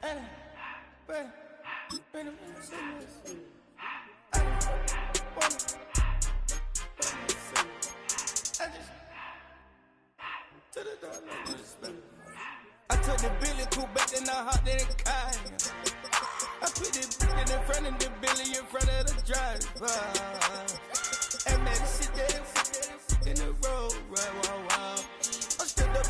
I took the Billy Cool back and I hopped in the car. I put the Billy in front of the Billy in front of the driver. And man, sit there in the road, right, wow. I'm still up.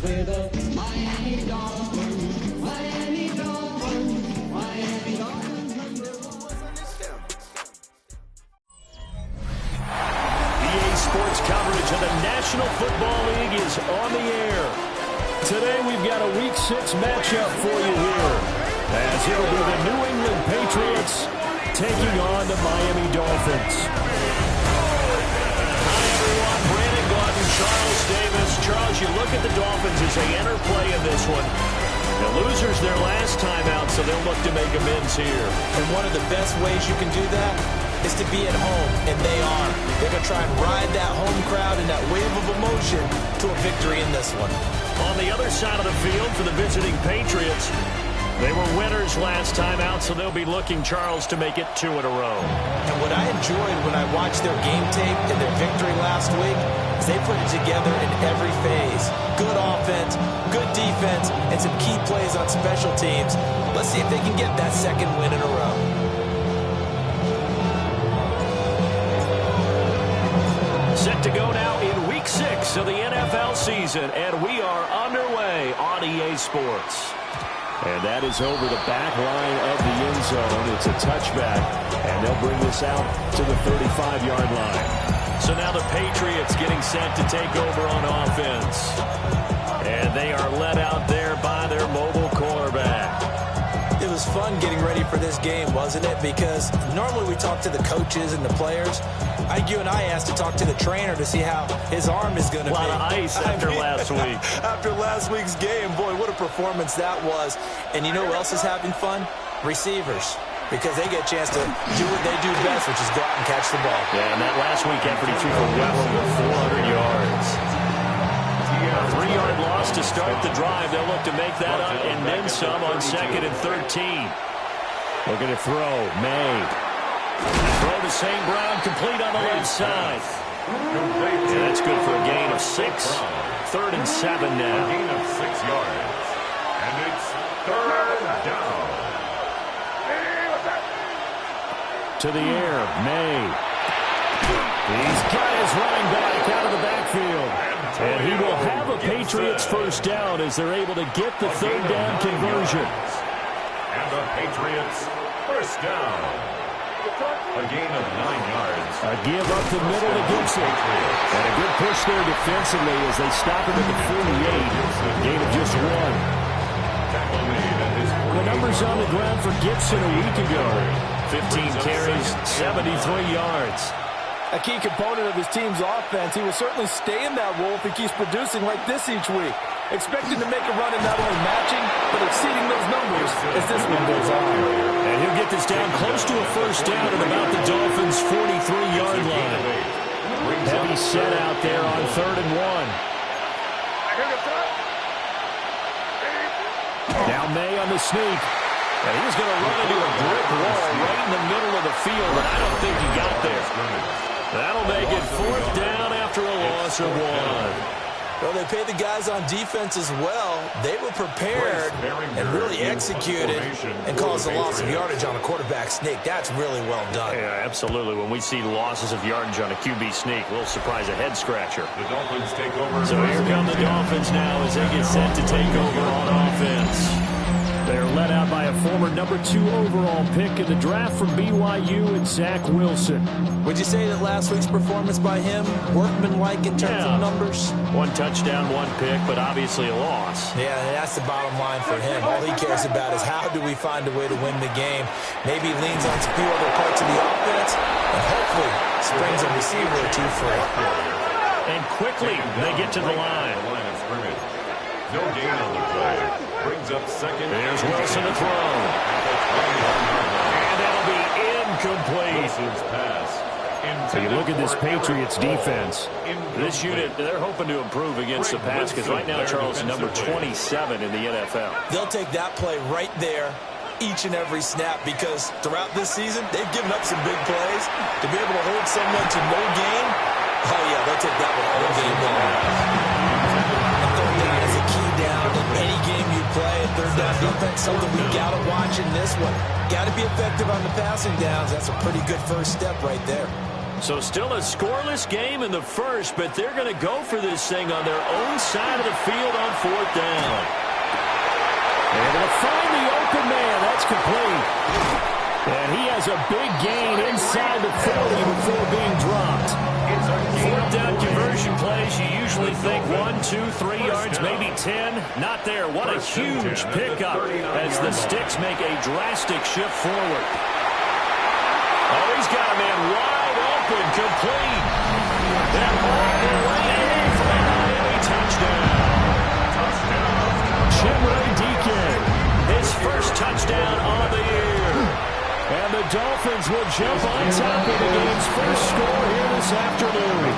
With a Miami Dolphins, Miami Dolphins, Miami Dolphins. EA Sports coverage of the National Football League is on the air. Today we've got a Week 6 matchup for you here, as it'll be the New England Patriots taking on the Miami Dolphins. Hi everyone, Brandon Gaudin, Charles Davis. Charles, you look at the Dolphins as they enter play in this one. The losers their last time out, so they'll look to make amends here. And one of the best ways you can do that is to be at home, and they are. They're going to try and ride that home crowd and that wave of emotion to a victory in this one. On the other side of the field for the visiting Patriots, they were winners last time out, so they'll be looking, Charles, to make it 2 in a row. And what I enjoyed when I watched their game tape and their victory last week is they put it together in every phase. Good offense, good defense, and some key plays on special teams. Let's see if they can get that second win in a row. Set to go now in Week 6 of the NFL season, and we are underway on EA Sports. And that is over the back line of the end zone. It's a touchback, and they'll bring this out to the 35-yard line. So now the Patriots getting set to take over on offense. And they are led out there by their mobile quarterback. It was fun getting ready for this game, wasn't it? Because normally we talk to the coaches and the players. I think you and I asked to talk to the trainer to see how his arm is going to be. A lot of ice after last week. After last week's game, boy, what a performance that was. And you know who else is having fun? Receivers. Because they get a chance to do what they do best, which is go out and catch the ball. Yeah, and that last week effort, he threw for well over 400 yards. A 3-yard loss to start the drive. They'll look to make that up and then some on 2nd and 13. Looking to throw. May. Throw to St. Brown, complete on the left side. Yeah, that's good for a gain of 6. 3rd and 7 now. A gain of 6 yards. And it's 3rd down. To the air, May. He's got his running back out of the backfield. And he will have a Patriots first down as they're able to get the 3rd down conversion. And the Patriots first down. A gain of 9 yards. A give up the middle to Gibson. And a good push there defensively as they stop him at the 48. Gain of just 1. The numbers on the ground for Gibson a week ago. 15 carries, 73 yards. A key component of his team's offense. He will certainly stay in that role if he keeps producing like this each week. Expecting to make a run and not only matching, but exceeding those numbers as this one goes on. And he'll get this down close to a first down at about the Dolphins' 43-yard line. Heavy set out there on 3rd and 1. Now May on the sneak. And he's going to run into a brick wall right in the middle of the field, and I don't think he got there. That'll make it 4th down after a loss of 1. Well, they paid the guys on defense as well. They were prepared and really executed and caused a loss of yardage on a quarterback sneak. That's really well done. Yeah, absolutely. When we see losses of yardage on a QB sneak, a little surprise, a head-scratcher. The Dolphins take over. So here come the Dolphins now as they get set to take over on offense. They're led out by a former number 2 overall pick in the draft from BYU and Zach Wilson. Would you say that last week's performance by him, workmanlike in terms of numbers? 1 touchdown, 1 pick, but obviously a loss. Yeah, that's the bottom line for him. All he cares about is how do we find a way to win the game. Maybe leans on a few other parts of the offense, and hopefully springs a receiver or 2 free. And quickly, they get to the line. No gain on the play. Brings up 2nd. There's Wilson to throw. And that'll be incomplete. Wilson's pass So you look at this Patriots defense. This unit, they're hoping to improve against the pass because right now, Charles, is number 27 in the NFL. They'll take that play right there each and every snap because throughout this season, they've given up some big plays. To be able to hold someone to no gain, oh, yeah, they'll take that one all game long. Third down is a key down in any game you play. Third down defense, something we got to watch in this one. Got to be effective on the passing downs. That's a pretty good first step right there. So still a scoreless game in the first, but they're going to go for this thing on their own side of the field on fourth down. Able to find the open man. That's complete. And he has a big gain inside the 40 before being dropped. Fourth down conversion plays, you usually think 1, 2, 3 yards, maybe 10. Not there. What a huge pickup as the Sticks make a drastic shift forward. Oh, he's got a man wide open, complete. And all the way in for a Miami touchdown. Chimere Deacon, his first touchdown on the year. And the Dolphins will jump on top of the game's first score here this afternoon.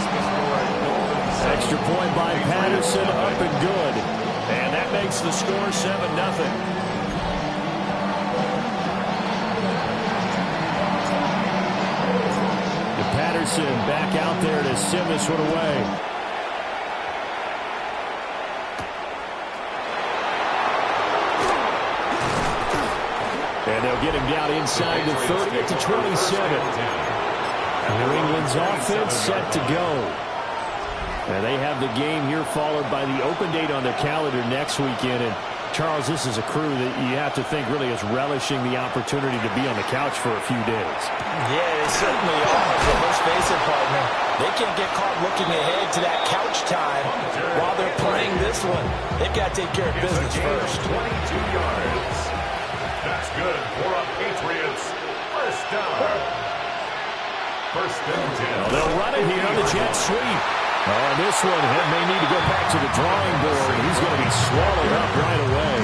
Extra point by Patterson, up and good. And that makes the score 7-0. Patterson back out there to send this one away. And they'll get him down inside the 30 to 27. New England's offense set to go. And they have the game here followed by the open date on their calendar next weekend. And Charles, this is a crew that you have to think really is relishing the opportunity to be on the couch for a few days. Yeah, they certainly are. But let's face it, partner, they can't get caught looking ahead to that couch time while they're playing this one. They've got to take care of business first. 22 yards. That's good for a Patriots first down. First and 10. Well, they'll run it here on the jet sweep. On this one, he may need to go back to the drawing board. He's going to be swallowed up right away.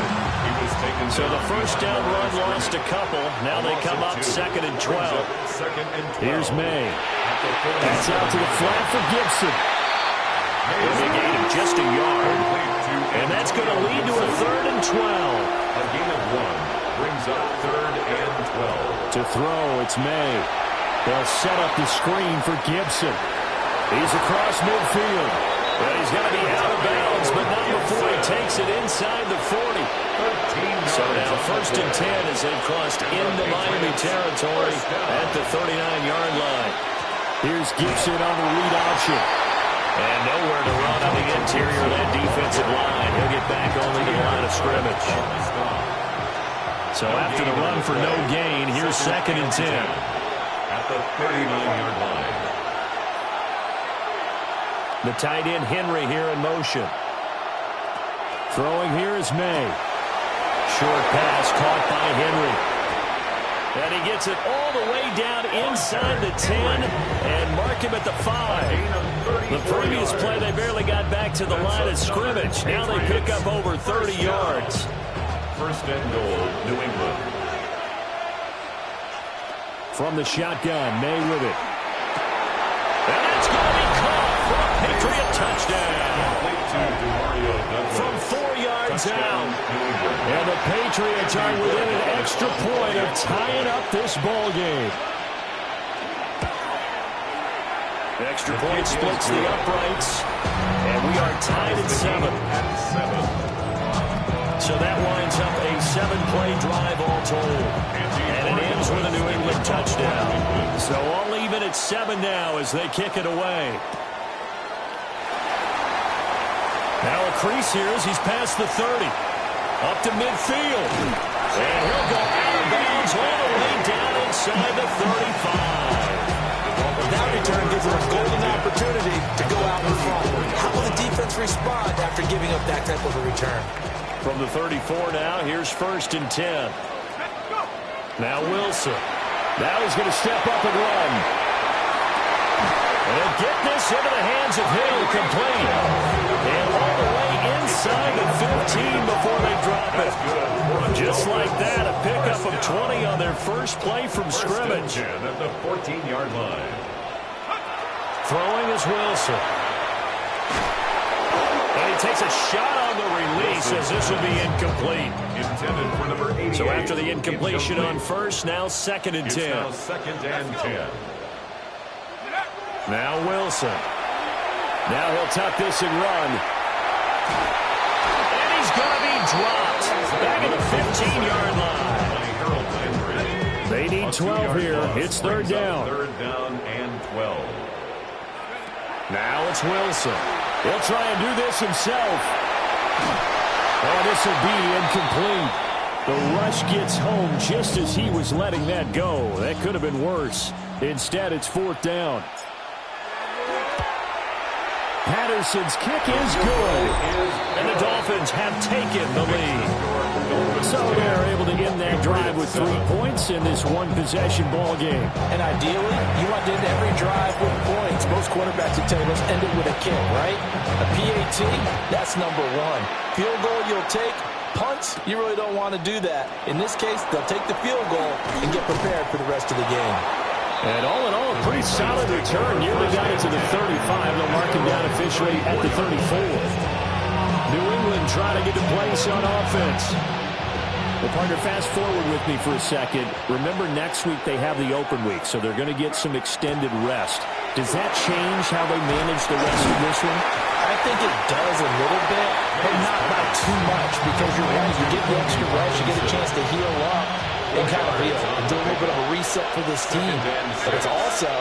So the first down run lost a couple. Now they come up 2nd and 12. Here's May. That's out to the flat for Gibson. It'll be a gain of just a yard. And that's going to lead to a 3rd and 12. A gain of 1 brings up 3rd and 12. To throw, it's May. They'll set up the screen for Gibson. He's across midfield. Well, he's going to be out of bounds, but not before he takes it inside the 40. So now 1st and 10 as they've crossed into Miami territory at the 39-yard line. Here's Gibson on the read option. And nowhere to run on the interior of that defensive line. He'll get back only to the line of scrimmage. So after the run for no gain, here's 2nd and 10. At the 39-yard line. The tight end Henry here in motion. Throwing here is May. Short pass caught by Henry. And he gets it all the way down inside the 10 and mark him at the 5. The previous play, they barely got back to the line of scrimmage. Now they pick up over 30 yards. First and goal, New England. From the shotgun, May with it. And it's going to be caught for a Patriot touchdown. From 4 yards out. And the Patriots are within an extra point of tying up this ball game. The extra point splits the uprights. And we are tied at 7. So that winds up a 7-play drive all told. And it ends with a New England touchdown. So all even at 7 now as they kick it away. Now a crease here as he's past the 30. Up to midfield. And he'll go out of bounds all the way down inside the 35. That return gives them a golden opportunity to go out in front. How will the defense respond after giving up that type of a return? From the 34 now, here's 1st and 10. Now Wilson. Now he's going to step up and run. And get this into the hands of Hill, complete. And all the way inside the 15 before they drop it. Just like that, a pickup of 20 on their first play from scrimmage. At the 14-yard line. Throwing is Wilson. And he takes a shot on the release as this will be incomplete. Intended for number 88. So after the incompletion on first, now 2nd and 10. Now 2nd and 10. Now Wilson. Now he'll tuck this and run. And he's going to be dropped. Back at the 15-yard line. They need 12 here. It's 3rd down. 3rd down and 12. Now it's Wilson. He'll try and do this himself. Oh, this will be incomplete. The rush gets home just as he was letting that go. That could have been worse. Instead, it's 4th down. Patterson's kick is good. And the Dolphins have taken the lead. So they're able to end that drive with 3 points in this one-possession ball game. And ideally, you want to end every drive with points. Most quarterbacks will tell you let's end it with a kick, right? A PAT, that's number 1. Field goal you'll take. Punts, you really don't want to do that. In this case, they'll take the field goal and get prepared for the rest of the game. And all in all, a pretty solid return. Nearly got it to the 35. They'll mark him down officially at the 34. New England trying to get the place on offense. Well, partner, fast forward with me for a second. Remember, next week they have the open week, so they're going to get some extended rest. Does that change how they manage the rest of this one? I think it does a little bit, but not by too much, because you're right. You get the extra rest, you get a chance to heal up and kind of do a little bit of a reset for this team. But it's also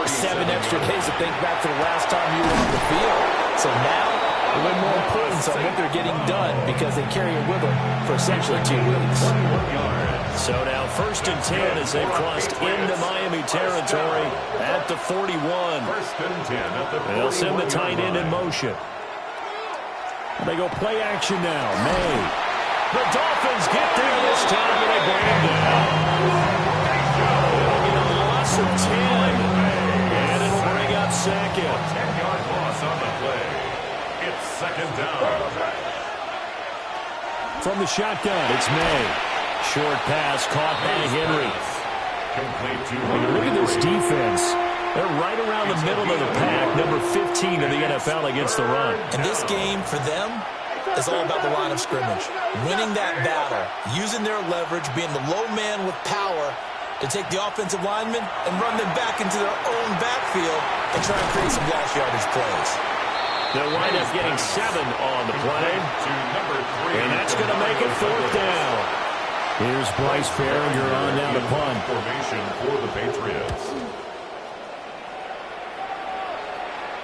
7 extra days to think back to the last time you were on the field. So now, a little more importance on what they're getting done because they carry it with them for essentially 2 weeks. So now 1st and 10 as they've crossed into Miami territory at the 41. 1st and 10 at the 41. They'll send the tight end in motion. They go play action now. May. The Dolphins get there this time and they bring him down. A loss of 10. And it'll bring up 2nd. 10-yard loss on the play. It's 2nd down. From the shotgun, it's May. Short pass caught by Henry. Complete to Look at this defense. They're right around the middle of the pack, number 15 in the NFL against the run. And this game, for them, is all about the line of scrimmage. Winning that battle, using their leverage, being the low man with power to take the offensive linemen and run them back into their own backfield and try and create some dash yardage plays. They'll wind up getting 7 on the play. And that's going to make it 4th down. Here's Bryce Behringer on down to punt. Formation for the Patriots.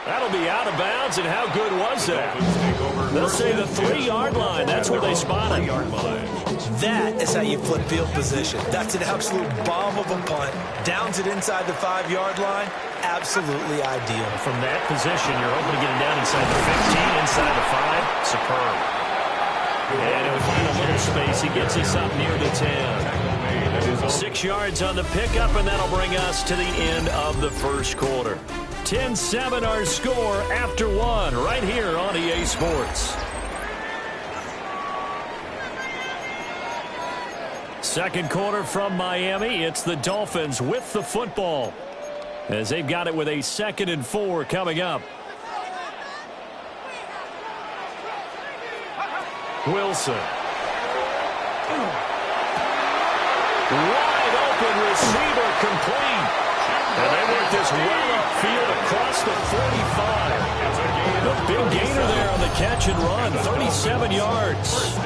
That'll be out of bounds, and how good was that? They'll say the 3-yard line. That's where they spot it. That is how you flip field position. That's an absolute bomb of a punt. Downs it inside the 5-yard line. Absolutely ideal. From that position, you're hoping to get it down inside the 15, inside the 5. Superb. And he'll find a little space. He gets us up near the 10. 6 yards on the pickup, and that'll bring us to the end of the first quarter. 10-7 our score after 1 right here on EA Sports. Second quarter from Miami. It's the Dolphins with the football as they've got it with a 2nd and 4 coming up. Wilson. Wide open receiver complete. And they work this well upfield across the 45. The big gainer there on the catch and run, 37 yards.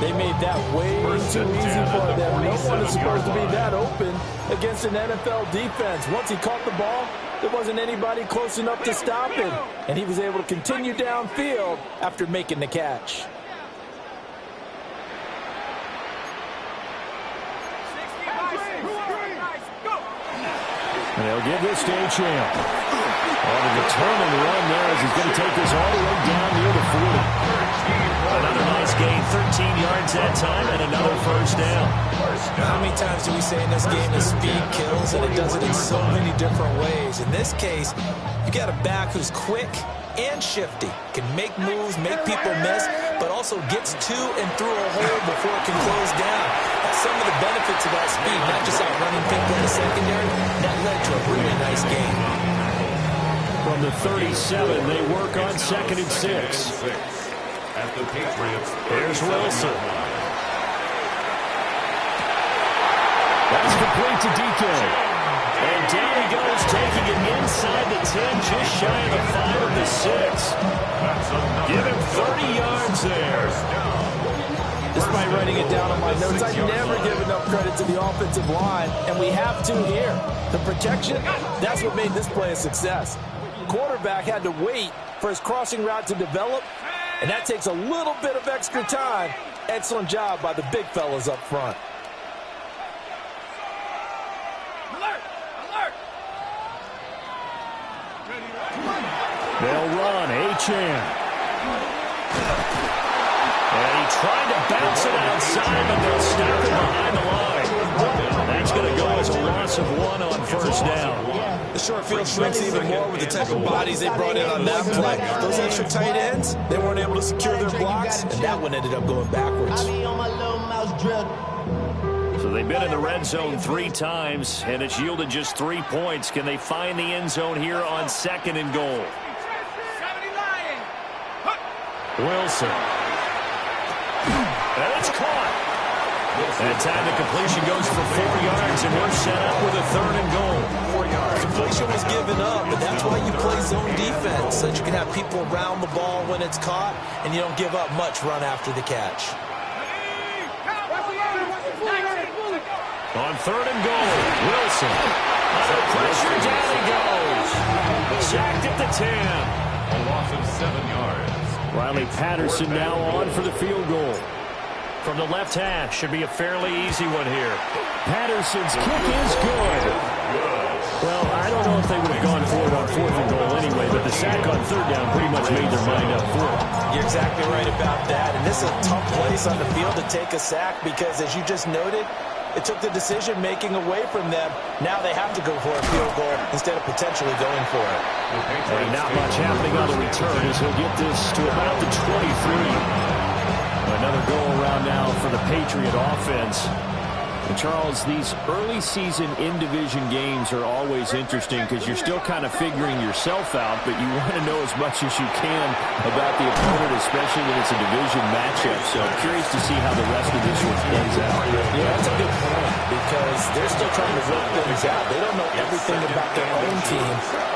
They made that way too easy for them. No one is supposed to be that open against an NFL defense. Once he caught the ball, there wasn't anybody close enough to stop him. And he was able to continue downfield after making the catch. And they'll give this to Champ. On a determined run there as he's going to take this all the way down near the 40. Another nice gain, 13 yards that time, and another first down. How many times do we say in this game that speed kills, and it does it in so many different ways? In this case, you got a back who's quick and shifty, can make moves, make people miss, but also gets to and through a hole before it can close down. That's some of the benefits of that speed, not just outrunning people in the secondary. That led to a really nice game. From the 37, they work on 2nd and 6. At the Patriots. There's Wilson. That's complete to DK. And down he goes, taking it inside the 10, just shy of the 5 of the 6. Give him 30 yards there. Despite writing it down on my notes, I never give enough credit to the offensive line, and we have to here. The protection, that's what made this play a success. Quarterback had to wait for his crossing route to develop, and that takes a little bit of extra time. Excellent job by the big fellas up front. They'll run, Achane. And he tried to bounce it outside, but they'll stop him behind the line. That's going to go as a loss of 1 on 1st down. The short field shrinks even more with the type of bodies they brought in on that play. Those extra tight ends, they weren't able to secure their blocks, and that one ended up going backwards. So they've been in the red zone 3 times, and it's yielded just 3 points. Can they find the end zone here on 2nd and goal? Wilson. And it's caught. That time the completion goes for 4 yards, and we're set up with a 3rd and goal. 4 yards. Completion was given up, but that's why you play zone defense, so that you can have people around the ball when it's caught, and you don't give up much run after the catch. On 3rd and goal, Wilson. Under pressure, down he goes. Sacked at the 10. A loss of 7 yards. Riley Patterson now on for the field goal. From the left hash, should be a fairly easy one here. Patterson's kick is good. Well, I don't know if they would have gone for it on 4th and goal anyway, but the sack on 3rd down pretty much made their mind up for it. You're exactly right about that, and this is a tough place on the field to take a sack because, as you just noted, it took the decision-making away from them. Now they have to go for a field goal instead of potentially going for it. And not much happening on the return as he'll get this to about the 23. Another go-around now for the Patriot offense. And Charles, these early season in-division games are always interesting because you're still kind of figuring yourself out, but you want to know as much as you can about the opponent, especially when it's a division matchup. So I'm curious to see how the rest of this one plays out. Yeah, that's a good point because they're still trying to work things out. They don't know everything about their own team,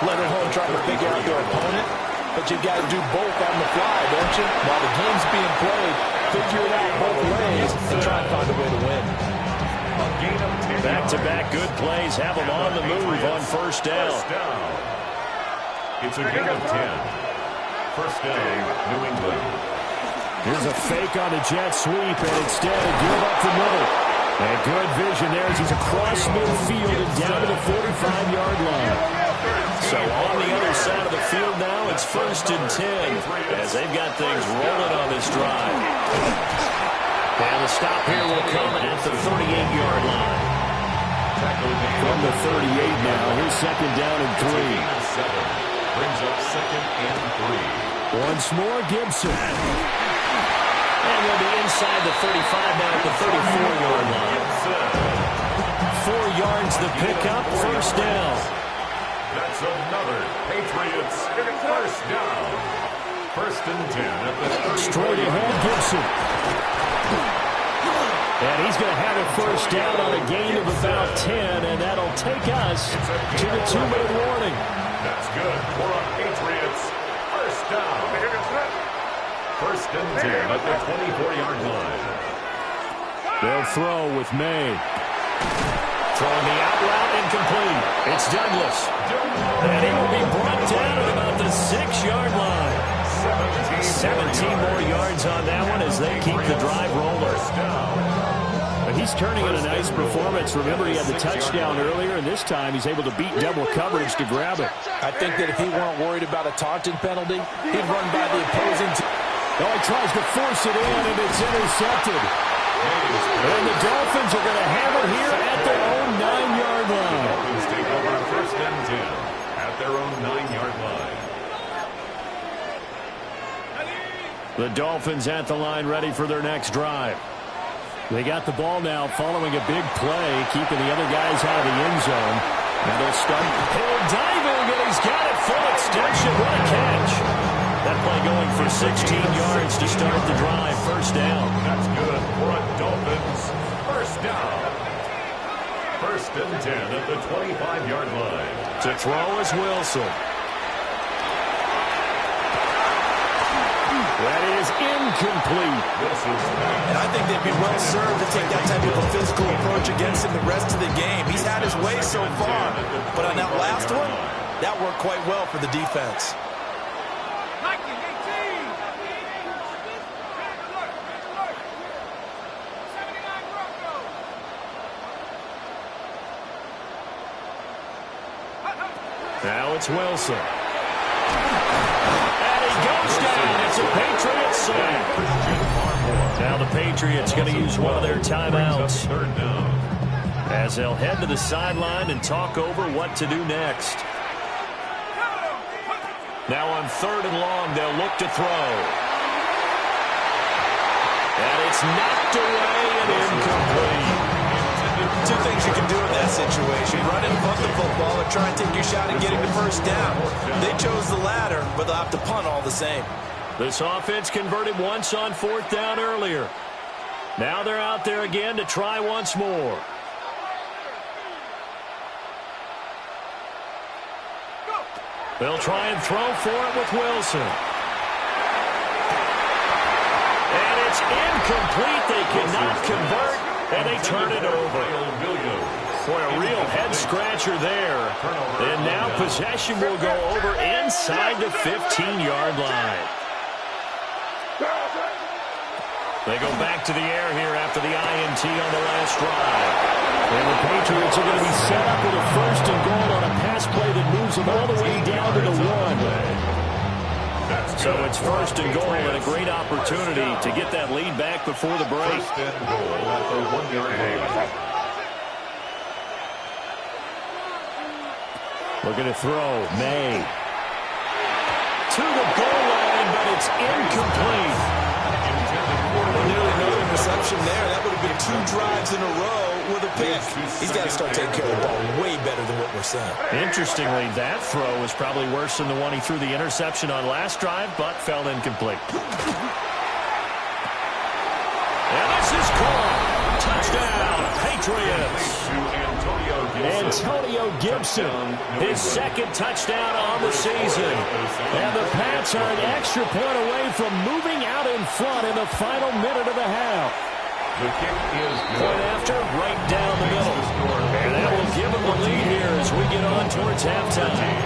let alone trying to figure out their opponent. But you've got to do both on the fly, don't you? While the game's being played, figure it out both ways and try and find a way to win. Back-to-back good plays have them on the move on 1st down. It's a gain of 10. 1st down, New England. Here's a fake on the jet sweep, and instead a give up the middle. And good vision there as he's across midfield and down to the 45-yard line. So on the other side of the field now, it's 1st and 10 as they've got things rolling on this drive. And the stop here will come at the 38-yard line. From the 38 now, here's 2nd down and 3. Brings up 2nd and 3. Once more, Gibson. And they'll be inside the 35 now at the 34-yard line. 4 yards the pickup, 1st down. That's another Patriots 1st down. 1st and 10 at the 34. Straight ahead, Gibson. And he's going to have a 1st down on a gain of about 10, and that'll take us to the 2-minute warning. That's good for a Patriots 1st down. 1st and 10 at the 24-yard line. They'll throw with May. Throwing the out route incomplete. It's Douglas. And he will be brought down at about the 6-yard line. 17 more yards on that one as they keep the drive rolling. But he's turning in a nice performance. Remember, he had the touchdown earlier, and this time he's able to beat double coverage to grab it. I think that if he weren't worried about a taunting penalty, he'd run by the opposing team. Oh, he tries to force it in, and it's intercepted. And the Dolphins are going to have it here at their own 9-yard line. Dolphins take over 1st and 10 at their own 9-yard line. The Dolphins at the line ready for their next drive. They got the ball now following a big play, keeping the other guys out of the end zone. And they'll start. He'll diving, and he's got it full extension. What a catch. That play going for 16 yards to start the drive. First down. That's good for a Dolphins first down. First and 10 at the 25-yard line. To throw is Wilson. That is incomplete. And I think they'd be well served to take that type of a physical approach against him the rest of the game. He's had his way so far, but on that last one, that worked quite well for the defense. Now it's Wilson. And he goes down. It's a Patriots sack. Now the Patriots going to use one of their timeouts as they'll head to the sideline and talk over what to do next. Now on 3rd and long, they'll look to throw. And it's knocked away and incomplete. Two things you can do in that situation. Run and punt the football or try and take your shot at getting the first down. They chose the latter, but they'll have to punt all the same. This offense converted once on 4th down earlier. Now they're out there again to try once more. They'll try and throw for it with Wilson. And it's incomplete. They cannot convert, and they turn it over. Boy, a real head-scratcher there. And now possession will go over inside the 15-yard line. They go back to the air here after the INT on the last drive. And the Patriots are going to be set up with a 1st and goal on a pass play that moves them all the way down to the 1. So it's 1st and goal and a great opportunity to get that lead back before the break. 1st and goal at the 1-yard line. Looking to throw. May. To the goal line, but it's incomplete. Nearly no interception there. That would have been 2 drives in a row with a pick. He's got to start taking care of the ball way better than what we're seeing. Interestingly, that throw was probably worse than the one he threw the interception on last drive, but fell incomplete. And this is caught. Touchdown, Patriots. Antonio Gibson, his 2nd touchdown on the season. And the Pats are an extra point away from moving out in front in the final minute of the half. The kick is good. Point after, right down the middle. And that will give them the lead here as we get on towards halftime.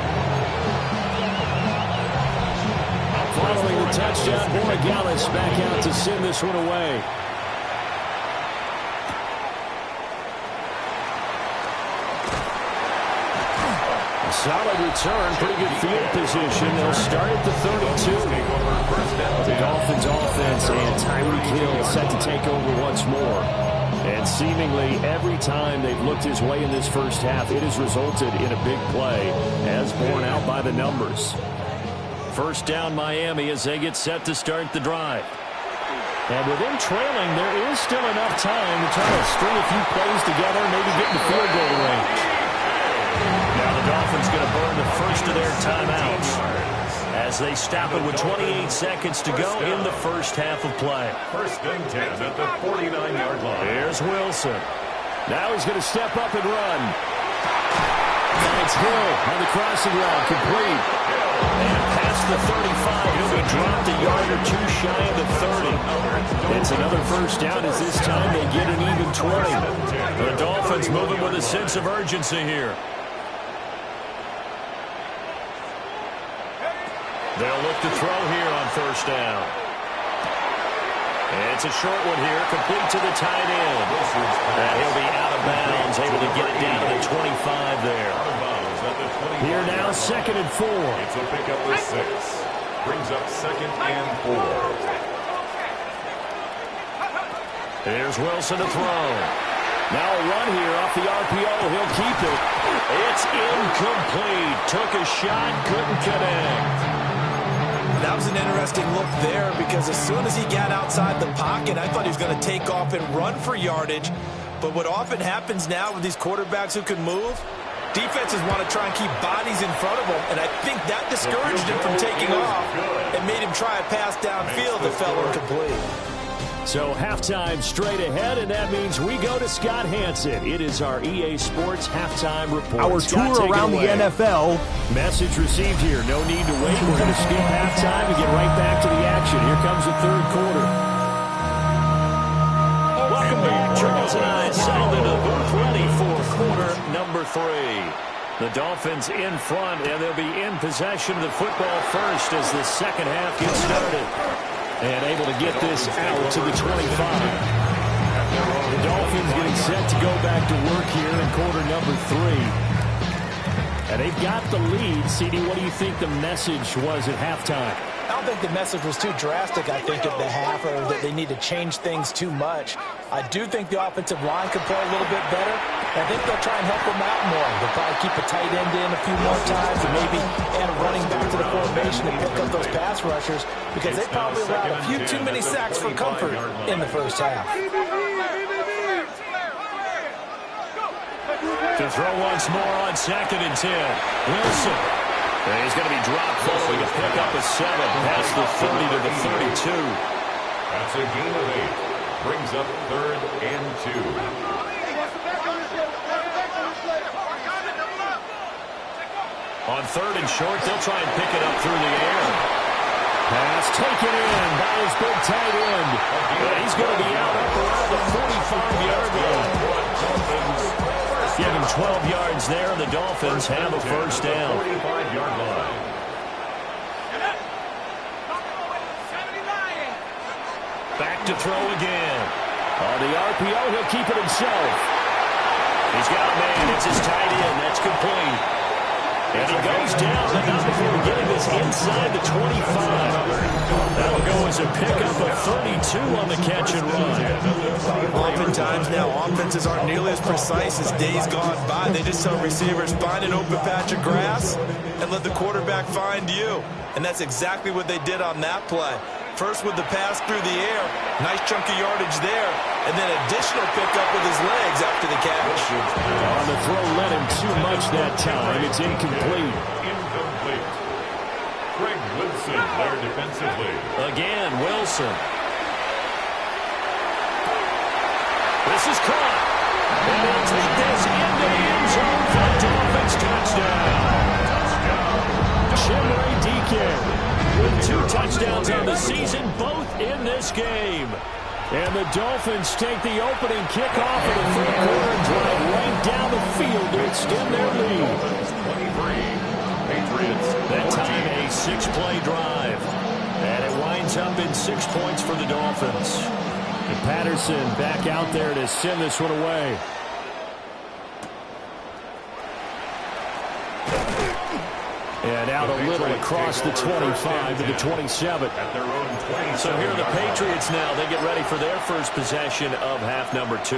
Following the touchdown, Borregales back out to send this one away. Solid return, pretty good field position. They'll start at the 32. The Dolphins offense and Tyreek Hill set to take over once more. And seemingly every time they've looked his way in this first half, it has resulted in a big play, as borne out by the numbers. First down Miami as they get set to start the drive. And with them trailing, there is still enough time to try to string a few plays together, maybe get in the field goal range. Now the Dolphins going to burn the first of their timeouts as they stop it with 28 seconds to go in the first half of play. 1st and 10 at the 49-yard line. Here's Wilson. Now he's going to step up and run. Finds Hill on the crossing route, complete. And past the 35, he'll be dropped a yard or 2 shy of the 30. It's another first down as this time they get an even 20. The Dolphins moving with a sense of urgency here. They'll look to throw here on 1st down. And it's a short one here, complete to the tight end. And he'll be out of bounds, able to get it down to the 25 there. Here now, 2nd and 4. It's a pickup with 6. Brings up 2nd and 4. Here's Wilson to throw. Now a run here off the RPO. He'll keep it. It's incomplete. Took a shot, couldn't connect. That was an interesting look there because as soon as he got outside the pocket, I thought he was going to take off and run for yardage. But what often happens now with these quarterbacks who can move, Defenses want to try and keep bodies in front of them, and I think that discouraged him from taking off and made him try a pass downfield that fell incomplete. So halftime straight ahead, and that means we go to Scott Hanson. It is our EA Sports halftime report. Our Scott, tour around the NFL. Message received here. No need to wait. We're going to skip halftime and get right back to the action. Here comes the third quarter. Welcome back. Charles and I settled in a booth ready for quarter number 3. The Dolphins in front, and they'll be in possession of the football first as the second half gets started. And able to get this out to the 25. The Dolphins getting set to go back to work here in quarter number 3. And they've got the lead. CD, what do you think the message was at halftime? I don't think the message was too drastic, I think, at the half, or that they need to change things too much. I do think the offensive line could play a little bit better. I think they'll try and help them out more. They'll probably keep a tight end in a few more times and maybe add a running back to the formation and pick up those pass rushers because they probably allowed a few too many sacks for comfort in the first half. To throw once more on 2nd and 10. Wilson. And he's going to be dropped following a pickup of 7 past the 30 to the 32. That's a gain of 8. Brings up 3rd and 2. On 3rd and short, they'll try and pick it up through the air. Pass taken in by his big tight end. And he's going to be out up around the 45-yard line. Give him 12 yards there, and the Dolphins have a first down. 45-yard line. Back to throw again. On the RPO, he'll keep it himself. He's got a man. It's his tight end. That's complete. And he goes down the number before getting this inside the 25. That'll go as a pickup of 32 on the catch and run. Oftentimes now, offenses aren't nearly as precise as days gone by. They just tell receivers, find an open patch of grass and let the quarterback find you. And that's exactly what they did on that play. First with the pass through the air, nice chunk of yardage there, and then additional pickup with his legs after the catch. On the throw led him too much that time. It's incomplete. Incomplete. Greg Wilson there defensively. Again, Wilson. This is caught. And they'll take this into the end zone for a Dolphins touchdown. Chimere Dike with 2 touchdowns on the season, both in this game. And the Dolphins take the opening kickoff of the third quarter and drive right down the field to extend their lead. 23. Patriots. That time a 6-play drive. And it winds up in 6 points for the Dolphins. And Patterson back out there to send this one away. And out a little across the 25 to the 27. So here are the Patriots now. They get ready for their first possession of half number 2.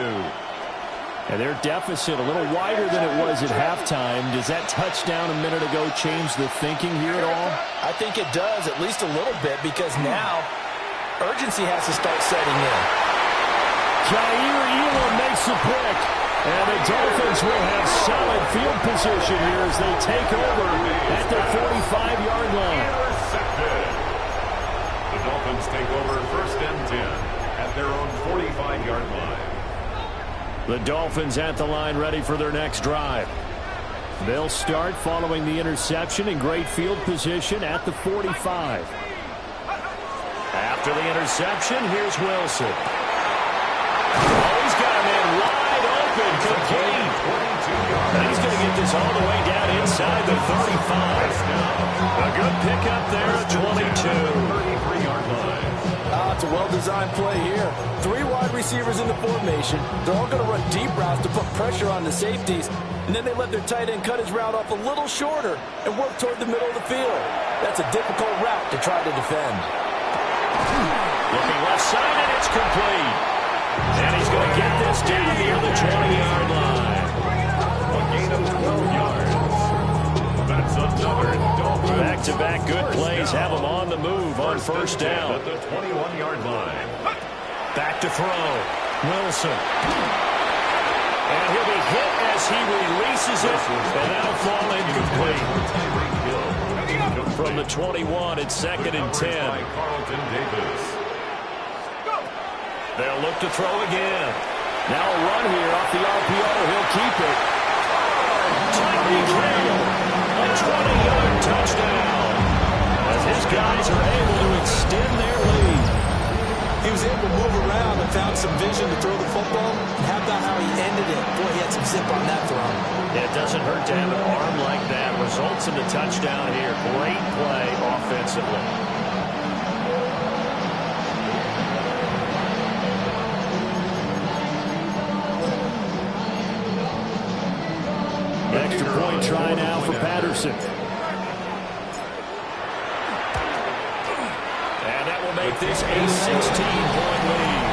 And their deficit a little wider than it was at halftime. Does that touchdown a minute ago change the thinking here at all? I think it does, at least a little bit, because now urgency has to start setting in. Jair Elam makes the pick. And the Dolphins will have solid field position here as they take over at their 45-yard line. The Dolphins take over 1st and 10 at their own 45-yard line. The Dolphins at the line ready for their next drive. They'll start following the interception in great field position at the 45. After the interception, here's Wilson. Oh, he's got a man wide. Complete. And he's going to get this all the way down inside the 35. A good pickup there at 22. 33-yard line. It's a well-designed play here. 3 wide receivers in the formation. They're all going to run deep routes to put pressure on the safeties. And then they let their tight end cut his route off a little shorter and work toward the middle of the field. That's a difficult route to try to defend. Looking left side, and it's complete. And he's going to get this down near the 20-yard line. A gain of 12 yards. That's another Dolphins. Back-to-back good plays have him on the move on first down. At the 21-yard line. Back to throw. Wilson. And he'll be hit as as he releases it, and that'll fall incomplete. From the 21, it's 2nd and 10. Carlton Davis. They'll look to throw again. Now a run here off the RPO. He'll keep it. Tyreek Hill, a 20-yard touchdown. As his guys are able to extend their lead. He was able to move around and found some vision to throw the football. How about how he ended it? Boy, he had some zip on that throw. It doesn't hurt to have an arm like that. Results in the touchdown here. Great play offensively. Extra point try now for Patterson. And that will make this a 16-point lead.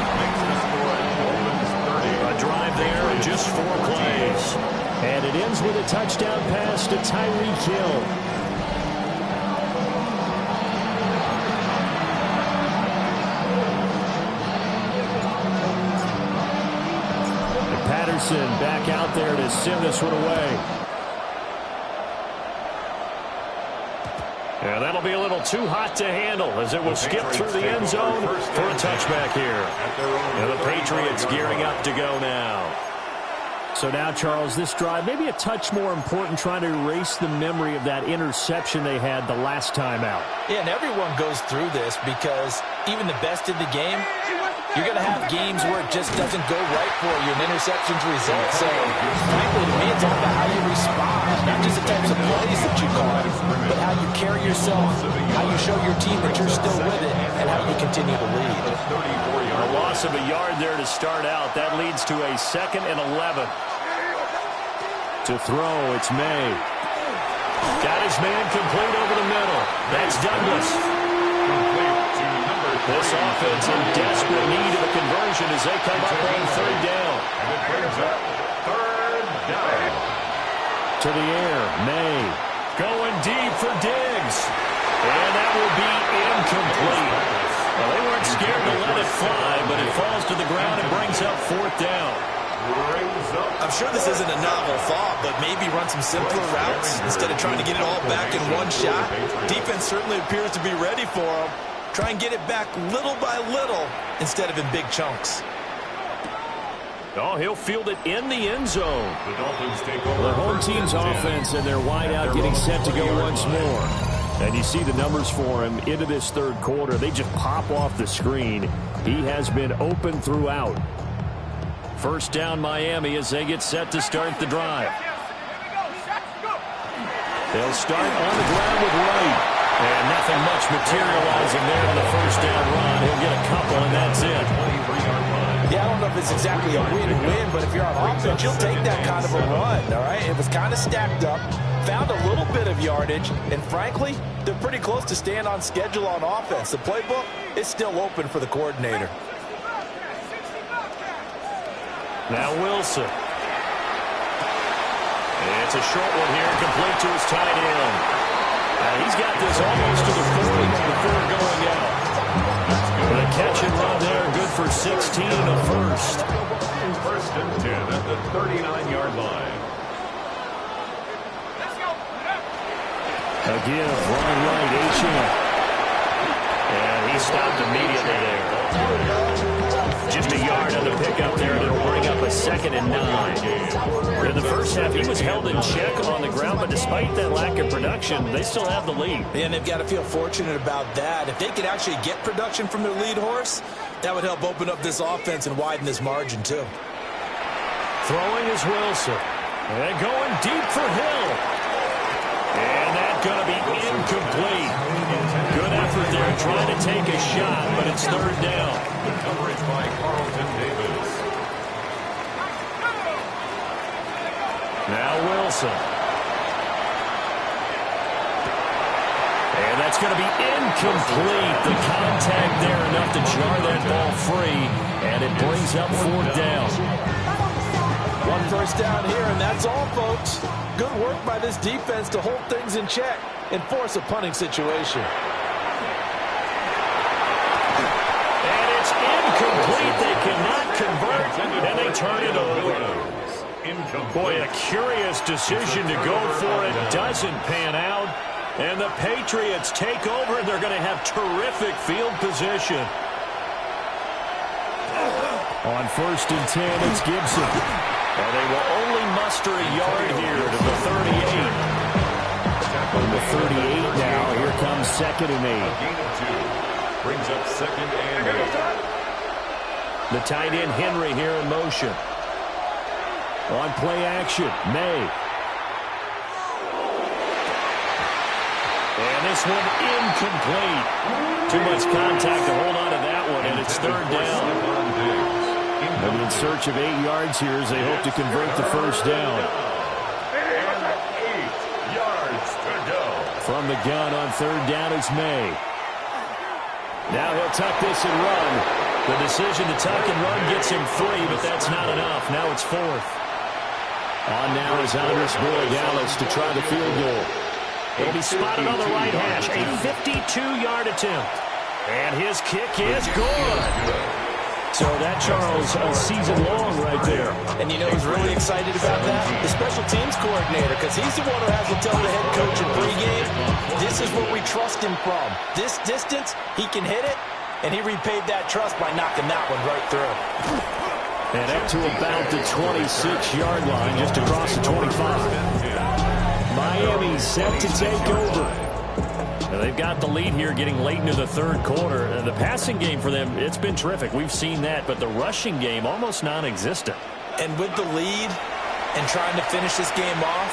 A drive there in just 4 plays. And it ends with a touchdown pass to Tyreek Hill. And Patterson back out there to send this one away. And that'll be a little too hot to handle as it will skip through the end zone for a touchback here. And the Patriots gearing up to go now. So now, Charles, this drive, maybe a touch more important, trying to erase the memory of that interception they had the last time out. Yeah, and everyone goes through this because even the best in the game, you're going to have games where it just doesn't go right for you, and interceptions result. So, frankly, to me, it's all about how you respond, not just the types of plays that you call, but how you carry yourself, how you show your team that you're still with it, and how you continue to lead. A loss of a yard there to start out. That leads to a 2nd and 11. To throw, it's May. Got his man complete over the middle. That's Douglas. This offense in desperate need of a conversion as they come up on 3rd down. And it brings up 3rd down. To the air, May. Going deep for Diggs. And that will be incomplete. Well, they weren't scared to let it fly, but it falls to the ground and brings up 4th down. I'm sure this isn't a novel thought, but maybe run some simpler routes instead of trying to get it all back in one shot. Defense certainly appears to be ready for them. Try and get it back little by little instead of in big chunks. Oh, he'll field it in the end zone. The Dolphins take over. The home team's offense and their wideout getting set to go once more. And you see the numbers for him into this 3rd quarter. They just pop off the screen. He has been open throughout. 1st down Miami as they get set to start the drive. They'll start on the ground with Wright. And nothing much materializing there on the 1st down run. He'll get a couple, and that's it. Yeah, I don't know if it's exactly a win-win, but if you're on offense, you'll take that kind of a run, all right? It was kind of stacked up, found a little bit of yardage, and frankly, they're pretty close to staying on schedule on offense. The playbook is still open for the coordinator. Now Wilson. It's a short one here, complete to his tight end. He's got this almost to the 40 before going out. The catch and run there, good for 16, a first. 1st and 10 at the 39-yard line. A give, running right, Achane. And he stopped immediately there. Just a yard on the pickup there, and it'll bring up a 2nd and 9. In the first half, he was held in check on the ground, but despite that lack of production, they still have the lead. And they've got to feel fortunate about that. If they could actually get production from their lead horse, that would help open up this offense and widen this margin, too. Throwing is Wilson. And going deep for Hill. And that's going to be incomplete. Good effort there trying to take a shot, but it's 3rd down. The coverage by Carlton Davis. Now Wilson. And that's going to be incomplete. The contact there enough to jar that ball free, and it brings up 4th down. 1 first down here, and that's all, folks. Good work by this defense to hold things in check and force a punting situation. And it's incomplete. They cannot convert, and they turn it over. incomplete. Boy, a curious decision to go for it. Doesn't pan out. And the Patriots take over, and they're going to have terrific field position. On 1st and 10, it's Gibson. And they will only muster a yard here to the 38. On the 38 now, here comes 2nd and 8. A gain of 2. Brings up 2nd and 8. The tight end Henry here in motion. On play action, May. And this one incomplete. Too much contact to hold on to that one, and it's 3rd down. And in search of 8 yards here as they hope to convert the 1st down. And 8 yards to go. From the gun on 3rd down, it's May. Now he'll tuck this and run. The decision to tuck and run gets him 3, but that's not enough. Now it's 4th. On now is Andres Borregales to try the field goal. It'll be spotted on the right hash. A 52-yard attempt. And his kick is good. So that, Charles, a season long right there. And you know who's really excited about that? The special teams coordinator, because he's the one who has to tell the head coach in pregame, this is what we trust him from. This distance, he can hit it, and he repaid that trust by knocking that one right through. And up to about the 26-yard line, just across the 25. Miami set to take over. Now they've got the lead here getting late into the 3rd quarter. The passing game for them, it's been terrific. We've seen that, but the rushing game almost non-existent. And with the lead and trying to finish this game off,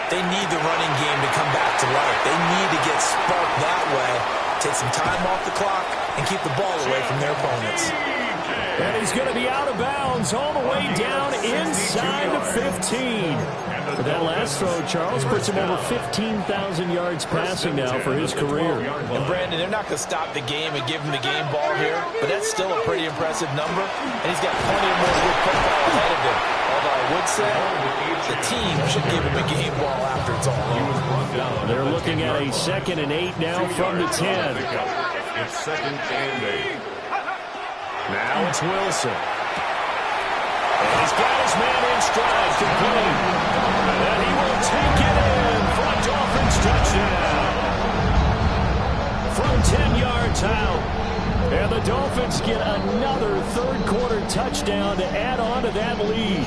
they need the running game to come back to life. They need to get sparked that way, take some time off the clock, and keep the ball away from their opponents. And he's going to be out of bounds all the way down inside the 15. But that last throw, Charles, puts him over 15,000 yards passing now for his career. And, Brandon, they're not going to stop the game and give him the game ball here, but that's still a pretty impressive number, and he's got plenty of more good football ahead of him. Although I would say the team should give him a game ball after it's all over. They're looking at a 2nd and 8 now from the 10. It's 2nd and 8. Now it's Wilson. And he's got his man in stride, complete. And he will take it in for a Dolphins touchdown. From 10 yards out. And the Dolphins get another 3rd quarter touchdown to add on to that lead.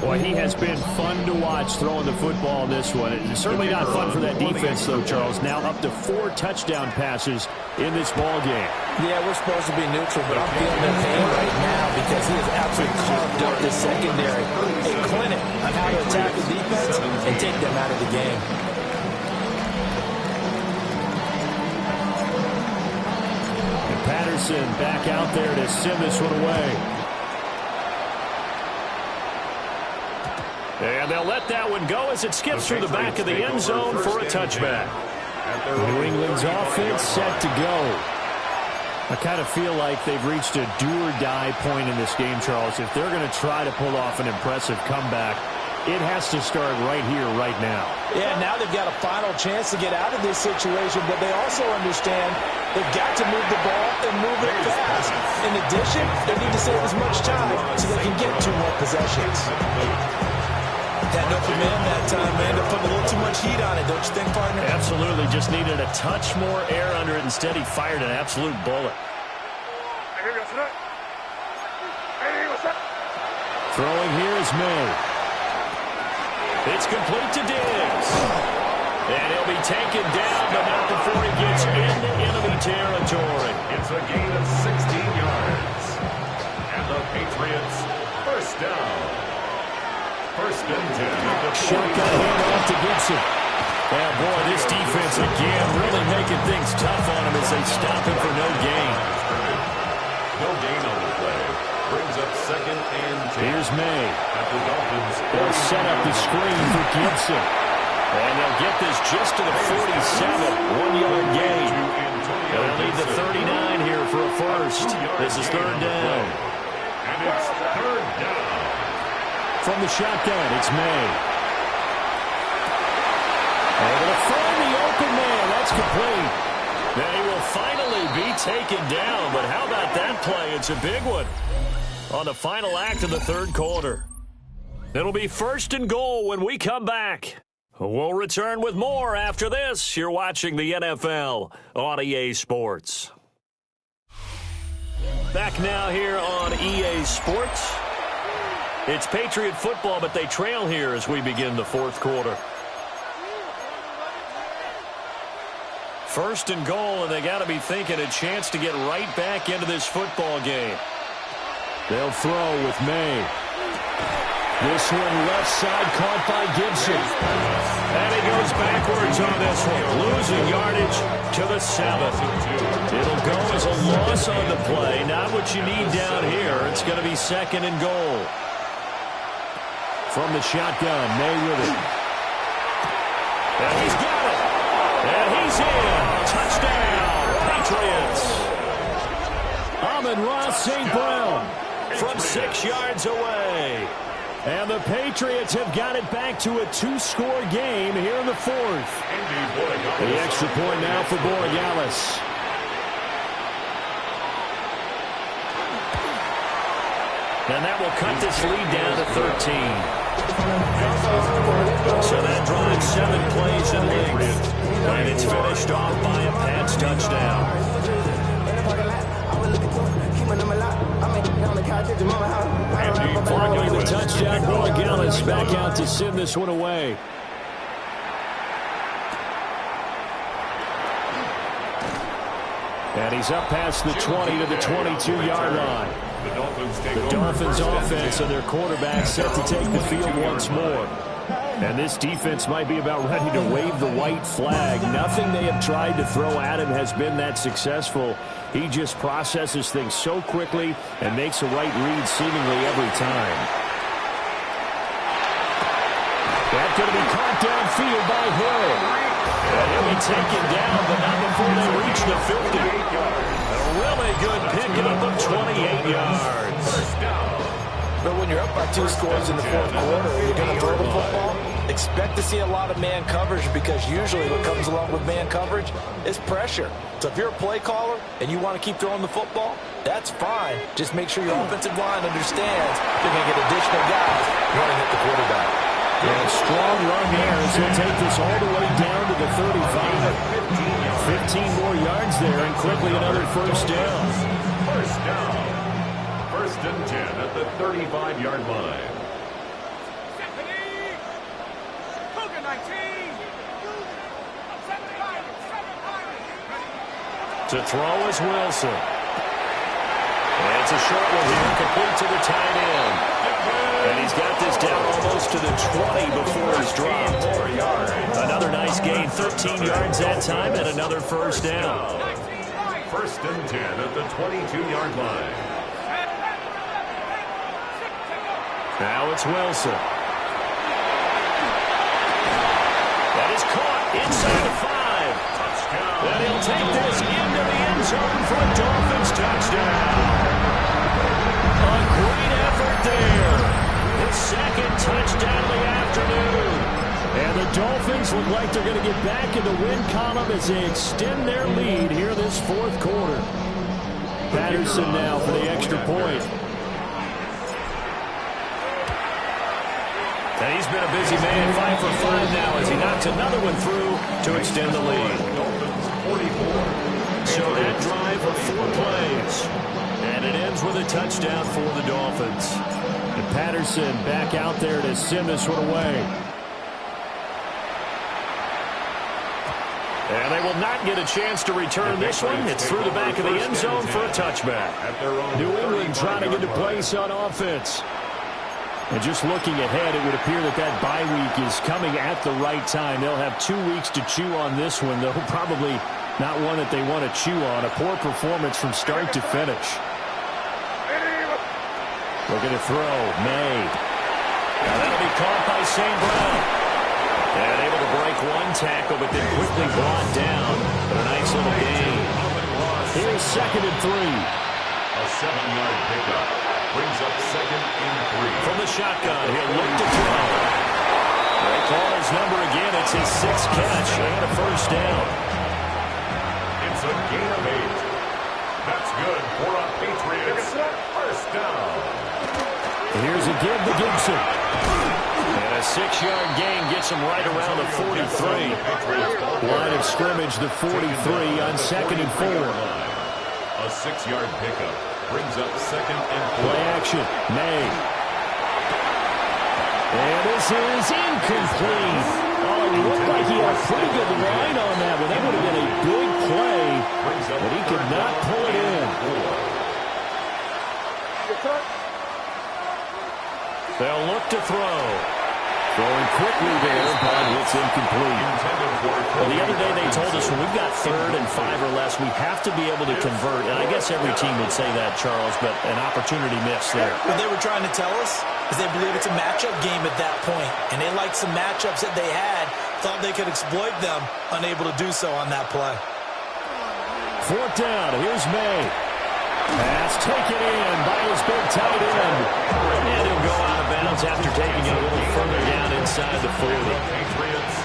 Boy, he has been fun to watch throwing the football in this one. It's certainly not fun for that defense, though, Charles. Now up to 4 touchdown passes in this ball game. Yeah, we're supposed to be neutral, but I'm feeling their pain right now because he has absolutely carved up this secondary. A clinic on how to attack the defense and take them out of the game. And Patterson back out there to send this one away. And they'll let that one go as it skips through the back of the end zone for a touchback. New England's offense set to go. I kind of feel like they've reached a do-or-die point in this game, Charles. If they're going to try to pull off an impressive comeback, it has to start right here, right now. Yeah, now they've got a final chance to get out of this situation, but they also understand they've got to move the ball and move it fast. In addition, they need to save as much time so they can get 2 more possessions. Had no command that time, man. They're putting a little too much heat on it, don't you think, partner? Absolutely. Just needed a touch more air under it. Instead, he fired an absolute bullet. Throwing here is May. It's complete to Diggs. And he'll be taken down, but not before he gets into enemy territory. It's a gain of 16 yards. And the Patriots, 1st down. 1st and 10. Shotgun handoff to Gibson. Oh, boy, this defense again really making things tough on him as they stop him for no gain. No gain on the play. Brings up 2nd and 10. Here's May. After Dolphins, They'll set up the screen for Gibson. And they'll get this just to the 47. 1-yard gain. They'll need the 39 here for a first. This is 3rd down. And it's 3rd down. From the shotgun, it's May. Able to find the open man. That's complete. Then he will finally be taken down. But how about that play? It's a big one on the final act of the 3rd quarter. It'll be 1st and goal when we come back. We'll return with more after this. You're watching the NFL on EA Sports. Back now here on EA Sports. It's Patriot football, but they trail here as we begin the 4th quarter. 1st and goal, and they got to be thinking a chance to get right back into this football game. They'll throw with May. This one left side caught by Gibson. And he goes backwards on this one, losing yardage to the 7. It'll go as a loss on the play. Not what you need down here. It's going to be 2nd and goal. From the shotgun, May with it. And he's got it. And he's in. Touchdown, Patriots. Amon-Ra St. Brown from 6 yards away. And the Patriots have got it back to a 2-score game here in the 4th. The extra point now for Borregales. And that will cut this lead down to 13. So that drives 7 plays in length. And it's finished off by a Pats touchdown. Following the touchdown, Borregales back out to send this one away. And he's up past the 20 to the 22-yard line. The Dolphins offense and their quarterback set to take the field once more. And this defense might be about ready to wave the white flag. Nothing they have tried to throw at him has been that successful. He just processes things so quickly and makes a right read seemingly every time. That's going to be caught downfield by Hill. And he'll be taken down, but not before they reach the 50. A really good pickup of 28 yards. But when you're up by 2 scores in the 4th quarter, you're going to throw the football. Expect to see a lot of man coverage because usually what comes along with man coverage is pressure. So if you're a play caller and you want to keep throwing the football, that's fine. Just make sure your offensive line understands you're going to get additional guys running at the quarterback. Yeah, strong run there as he'll take this all the way down to the 35. 15 more yards there and quickly another first down. First down. 1st and 10 at the 35-yard line. To throw is Wilson. And it's a short one here, complete to the tight end. And he's got this down almost to the 20 before he's dropped. Another nice gain, 13 yards that time, and another first down. 1st and 10 at the 22-yard line. Now it's Wilson. That is caught inside the 5. And he'll take this into the end zone for a Dolphins touchdown. A great effort there. His 2nd touchdown of the afternoon. And the Dolphins look like they're going to get back in the win column as they extend their lead here this 4th quarter. Patterson now for the extra point. And he's been a busy man, 5 for 5 now as he knocks another one through to extend the lead. So that drive of 4 plays. And it ends with a touchdown for the Dolphins. And Patterson back out there to send this one away. And they will not get a chance to return this one. It's through the back of the end zone for a touchback. New England trying to get to place on offense. And just looking ahead, it would appear that that bye week is coming at the right time. They'll have 2 weeks to chew on this one, though probably not one that they want to chew on. A poor performance from start to finish. Looking to throw, May. Now that'll be caught by St. Brown. And able to break one tackle, but then quickly brought down. But a nice little gain. Here's 2nd and 3. A 7-yard pickup. Brings up 2nd and 3. From the shotgun, he'll look to throw. They call his number again. It's his 6th catch and a first down. It's a gain of 8. That's good for a Patriots first down. Here's a give to Gibson. And a 6-yard gain gets him right around the 43. Line of scrimmage, the 43 on 2nd and 4. A 6-yard pickup brings up 2nd and 4. Play action, May. And this is incomplete. Oh, it looked like he had a pretty good line on that one. That would have been a big play, but he could not pull it in. They'll look to throw. Throwing quickly there, but it's incomplete. Well, the other day they told us when we've got 3rd and 5 or less, we have to be able to convert. And I guess every team would say that, Charles, but an opportunity missed there. What they were trying to tell us is they believe it's a matchup game at that point, and they liked some matchups that they had, thought they could exploit them, unable to do so on that play. 4th down, here's May. Pass taken in by his big tight end. And he'll go out of bounds after taking it a little further down inside the 40.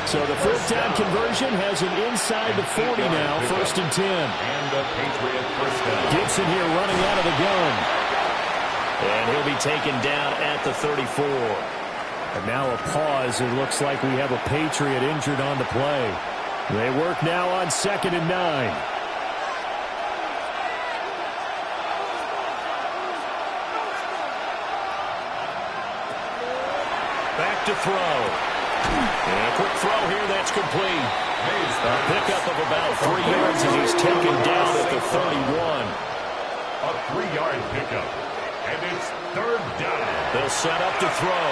So the 4th down conversion has him inside the 40 now, 1st and 10. And the Patriot first down. Gibson here running out of the gun. And he'll be taken down at the 34. And now a pause. It looks like we have a Patriot injured on the play. They work now on 2nd and 9. Back to throw. And a quick throw here that's complete. A pickup of about 3 yards as he's taken down at the 31. A 3-yard pickup. And it's 3rd down. They'll set up to throw.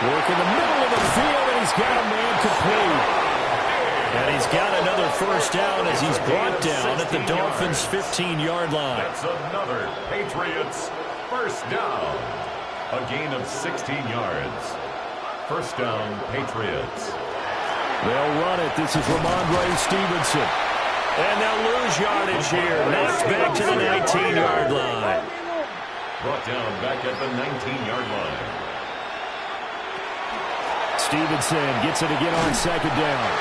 Work in the middle of the field, and he's got a man complete. And he's got another 1st down as he's brought down at the Dolphins' 15-yard line. That's another Patriots first down. A gain of 16 yards. 1st down, Patriots. They'll run it. This is Ramondre Stevenson. And they'll lose yardage here. Knocked back to the 19-yard line. Brought down back at the 19-yard line. Stevenson gets it again on 2nd down.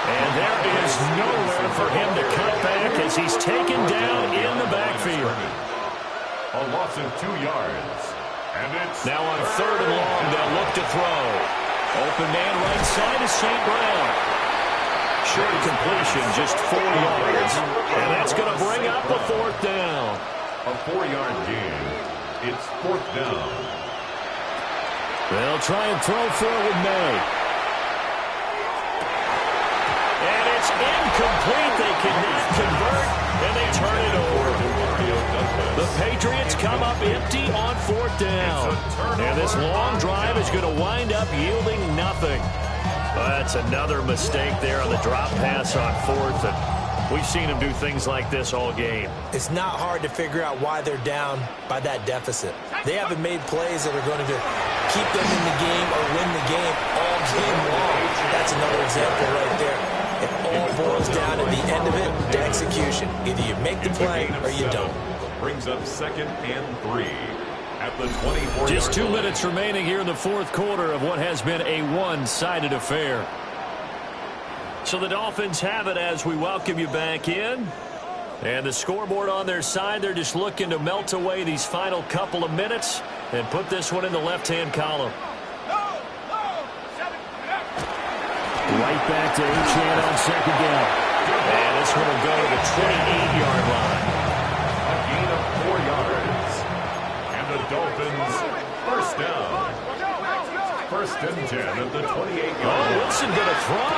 And there is nowhere for him to cut back as he's taken down in the backfield. A loss of 2 yards. And it's now on 3rd and long, they'll look to throw. Open man right side is St. Brown. Short completion, just 4 yards. And that's going to bring up a 4th down. A 4-yard gain. It's 4th down. They'll try and throw for it with May. And it's incomplete. They cannot convert, and they turn it over. The Patriots come up empty on 4th down. And this long drive is going to wind up yielding nothing. That's another mistake there on the drop pass on 4th. And we've seen him do things like this all game. It's not hard to figure out why they're down by that deficit. They haven't made plays that are going to keep them in the game or win the game all game long. That's another example right there. It all boils down at the end of it to execution. Either you make the play or you don't. Brings up 2nd and 3 at the 24. Just 2 minutes remaining here in the 4th quarter of what has been a one-sided affair. So the Dolphins have it as we welcome you back in. And the scoreboard on their side, they're just looking to melt away these final couple of minutes and put this one in the left-hand column. Right back to Achane on 2nd down. And this one will go to the 28-yard line. A gain of 4 yards. And the Dolphins first down. 1st and 10 at the 28-yard line. Oh, Wilson going to throw.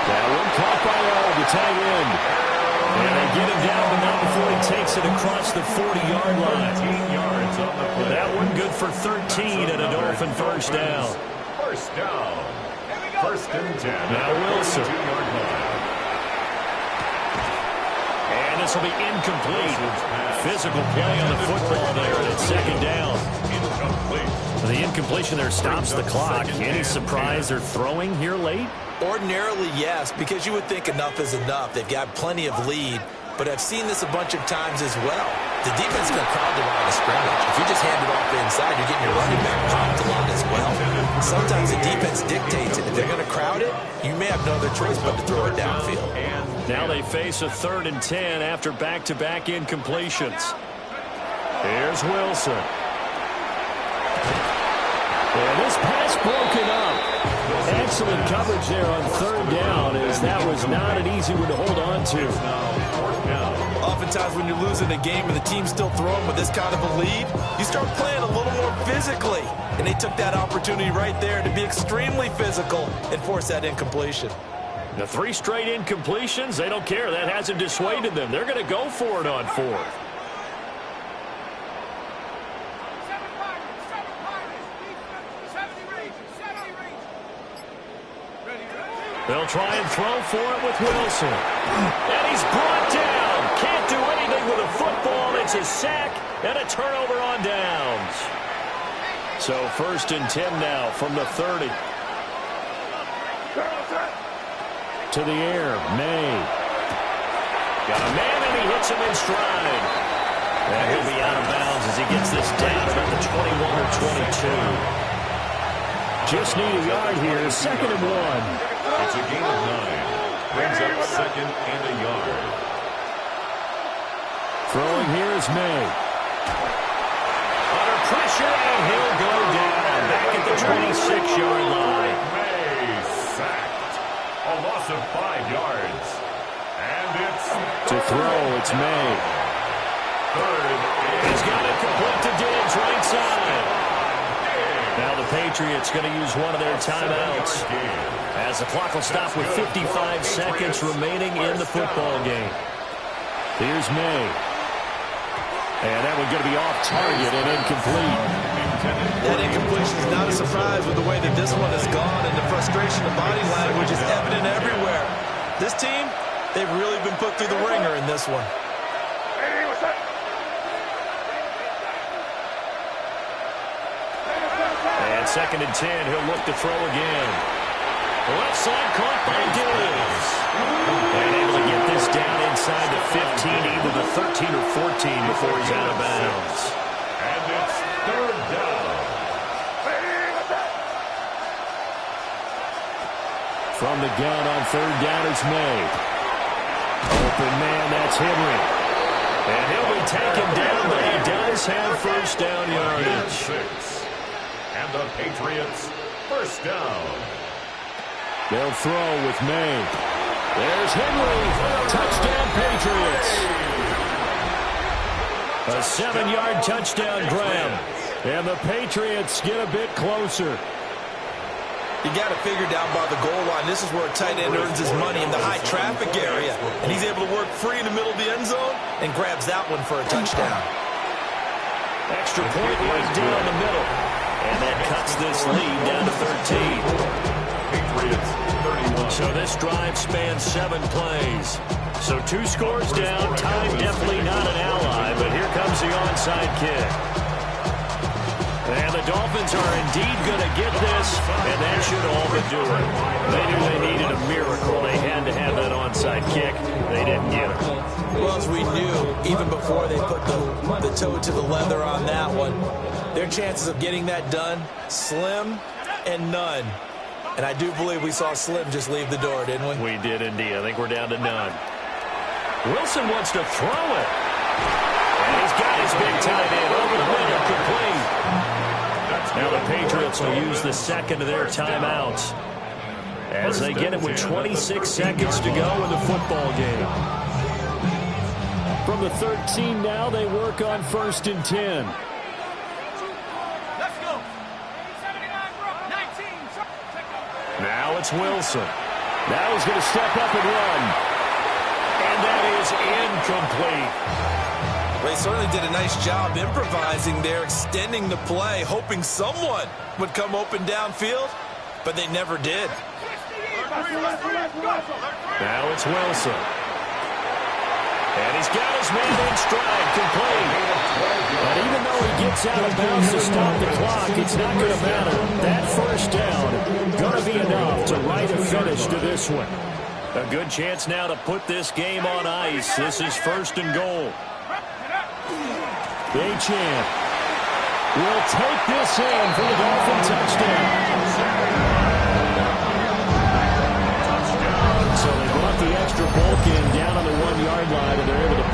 That one caught by the tight end. And they get him down, but not before he takes it across the 40-yard line. 13 yards on the play. That one good for 13 and a Dolphin first down. First down. 1st and 10. Now Wilson. Line. And this will be incomplete. Physical play on the football there, and it's 2nd down. Incomplete. The incompletion there stops the clock. Any surprise they're throwing here late? Ordinarily, yes, because you would think enough is enough. They've got plenty of lead, but I've seen this a bunch of times as well. The defense is going to crowd the line of scrimmage. If you just hand it off inside, you're getting your running back popped a lot as well. Sometimes the defense dictates it. If they're going to crowd it, you may have no other choice but to throw it downfield. Now they face a 3rd and 10 after back-to-back incompletions. Here's Wilson. And this pass broken up. Excellent coverage there on third down, as that was not an easy one to hold on to. Oftentimes when you're losing a game and the team's still throwing with this kind of a lead, you start playing a little more physically. And they took that opportunity right there to be extremely physical and force that incompletion. The 3 straight incompletions, they don't care. That hasn't dissuaded them. They're going to go for it on 4th. They'll try and throw for it with Wilson. And he's brought down. Can't do anything with a football. It's a sack and a turnover on downs. So 1st and 10 now from the 30. To the air, May. Got a man and he hits him in stride. And he'll be out of bounds as he gets this down at the 21 or 22. Just need a yard here, 2nd and 1. It's a gain of 9. Brings up 2nd and a yard. Throwing here is May. Under pressure, and he'll go down. Back at the 26-yard line. May sacked. A loss of 5 yards. And it's... To throw, it's May. 3rd. He's got it complete to Diggs, right side. Now the Patriots going to use one of their timeouts, as the clock will stop with 55 seconds remaining in the football game. Here's May. And that one going to be off target and incomplete. That incompletion is not a surprise with the way that this one has gone, and the frustration of body language is evident everywhere. This team, they've really been put through the ringer in this one. And 2nd and 10, he'll look to throw again. Left side caught by Diggs. And able to get this down inside the 15, either the 13 or 14 before he's out of bounds. And it's 3rd down. From the gun on 3rd down, it's May. Open man, that's Henry. And he'll be taken down, but he does have 1st down yardage. 6. And the Patriots, 1st down. They'll throw with May. There's Henry. Touchdown, Patriots. A 7-yard touchdown grab. And the Patriots get a bit closer. You got to figure down by the goal line. This is where a tight end earns his money, in the high traffic area. And he's able to work free in the middle of the end zone and grabs that one for a touchdown. Extra point right down the middle. And that cuts this lead down to 13. Patriots, 31. So this drive spans 7 plays. So 2 scores down. Time definitely not an ally, but here comes the onside kick. And the Dolphins are indeed going to get this, and that should all but do it. They knew they needed a miracle. They had to have that onside kick. They didn't get it. Well, as we knew, even before they put the toe to the leather on that one, their chances of getting that done, slim and none. And I do believe we saw Slim just leave the door, didn't we? We did indeed. I think we're down to none. Wilson wants to throw it. And he's got his big tight end over the middle, complete. Now the Patriots will use the 2nd of their timeouts as they get it with 26 seconds to go in the football game. From the 13 now, they work on 1st and 10. Now it's Wilson. Now he's going to step up and run. And that is incomplete. They certainly did a nice job improvising there, extending the play, hoping someone would come open downfield, but they never did. Now it's Wilson. And he's got his man in stride, complete. But even though he gets out of bounds to stop the clock, it's not going to matter. That 1st down going to be enough to write a finish to this one. A good chance now to put this game on ice. This is 1st and goal. Achane will take this in for the Dolphin touchdown. So they brought the extra bulk in down on the 1-yard line, and they're able to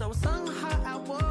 So I sung her, I was